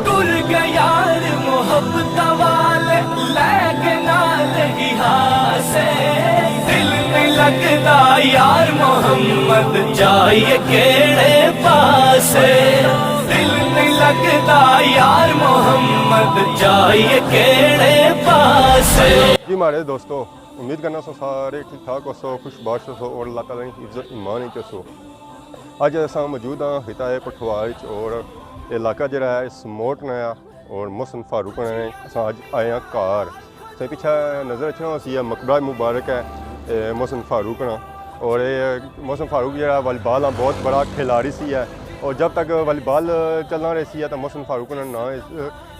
ٹر گیا یار محبت والے لے کے نال ہی ہاسے دل نہیں لگتا یار محمد جائے کیڑے پاسے دل نہیں لگتا یار محمد جائے کیڑے پاسے. جی ہمارے دوستو امید کرنا سو سارے ٹھیک ٹھاک ہو سو خوش باش ہو سو اور اللہ تعالیٰ کی حفظ ایمان ہی سو. اج اصا موجود ہاں ہتا ہے پٹھوار اور علاقہ جڑا ہے سموٹ نیا اور محسن فاروق نے اصا اج آئے ہیں گھر سے پیچھے نظر رکھنا سی مقبرہ مبارک ہے محسن فاروق نا. اور محسن فاروق جڑا والی بال بہت بڑا کھلاڑی سی ہے اور جب تک والی بال چلنا رہی ہے تو محسن فاروق نے نا اس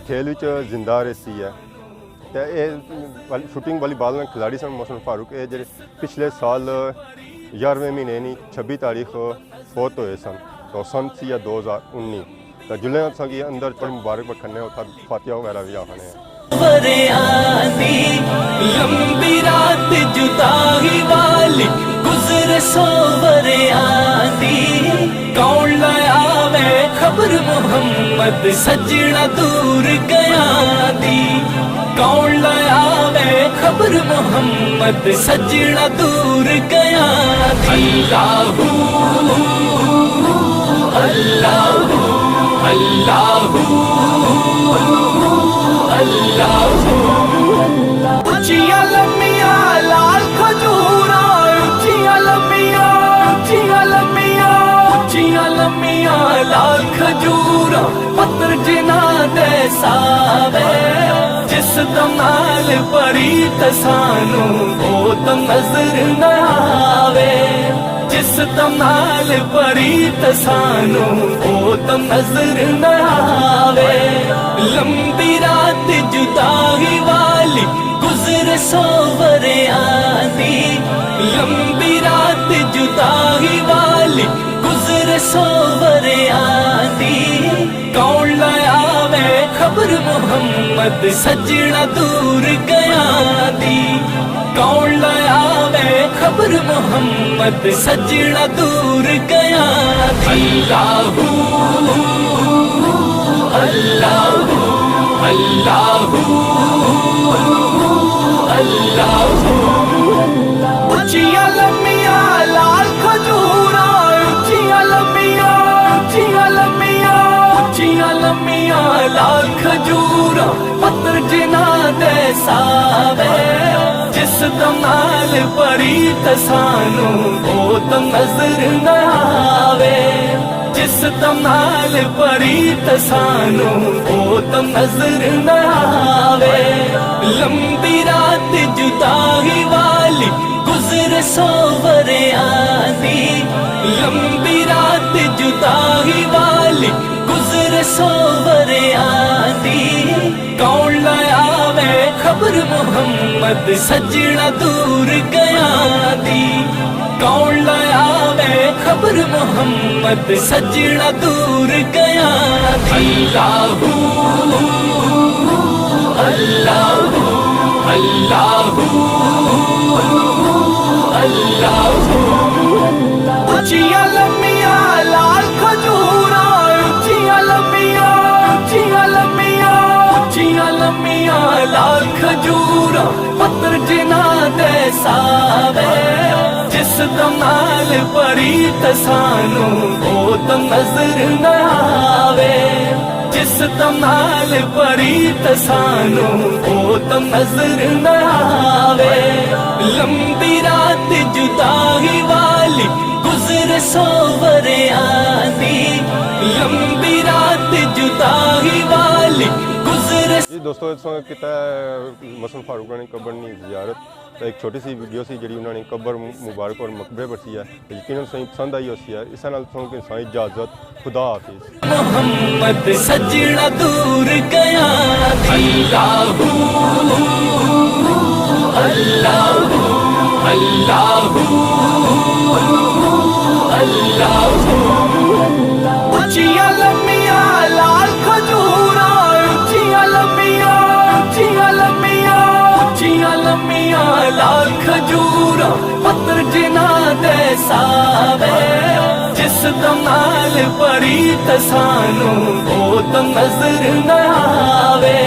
کھیل زندہ رہی ہے. تو یہ شوٹنگ والی بال کھلاڑی سن محسن فاروق یہ جڑے پچھلے سال 11ویں مہینے نہیں 26 تاریخ فوت ہوئے سن تو سن سی 2019 تو جلے کی اندر پر مبارک بکھنے ہوتا فاتحہ وغیرہ بھی آنے ہیں. لمبی رات جدائی والی گزر سوور آندی کون لایا وے خبر محمد سجنا دور گیا دی کون لایا وے خبر محمد سجنا دور گیا دی. اللہ اللہ اللہ اچھیاں لمبیاں لال کھجوراں اچھیاں لمبیاں اچھیاں لمبیاں اچھیاں لمبیاں لال کھجوراں پتر جناں دے ساوے جس دم نال پریت سانوں او دم نظر نہ آوے جس دم نال پریت سانوں او دم نظر نہ آوے. لمبی رات جدائی والی گزر سوور آندی لمبی رات جدائی والی گزر سوور آندی کون لایا وے خبر محمد سجنا دور گیا دی کون لایا وے خبر محمد سجنا دور گیا دی. اللہ اللہ اللہ اچھیاں لمبیاں لال کھجوراں اچھیاں لمبیاں اچھیاں لمبیاں اچھیاں لمبیاں لال کھجوراں پتر جناں دے ساوے جس دم نال پریت سانوں او دم نظر نہ آوے جس دم نال پریت سانوں او دم نظر نہ آوے. لمبی رات جدائی والی گزر سوور آندی لمبی رات جدائی والی گزر سوور آندی کون لایا وے خبر محمد سجنا دور گیا دی کون لایا وے خبر محمد سجنا دور گیا دی. اللہ اللہ اللہ اچھیاں لمبیاں لال کھجوراں اچھیاں لمبیاں اچھیاں لمبیاں اچھیاں لمبیاں لال کھجوراں پتر جناں دے ساوے جس دم نال پریت سانوں او دم نظر نہ آوے جس دم نال پریت سانوں او دم نظر نہ آوے. لمبی رات جدائی والی گزر سوور آندی لمبی رات جدائی والی گزر. جی دوستو اس وقت کتا ہے محسن فاروق نے قبر کی زیارت تو ایک چھوٹی سی ویڈیو سی جڑی انہوں نے قبر مبارک اور مقبرے پر سی ہے یقیناً سوئی پسند آئی ہوتی ہے. اس نال سو کے سائیں اجازت خدا حافظ. محمد سجنا دور گیا اللہ اللہ اللہ اللہ اچھیاں لمبیاں لال کھجوراں اچھیاں لمبیاں اچھیاں لمبیاں اچھیاں لمبیاں لال کھجوراں پتر جناں دے ساوے جس دم نال پریت سانوں او ਸਿਤਮ ਨਜ਼ਰ ਨਾ ਆਵੇ।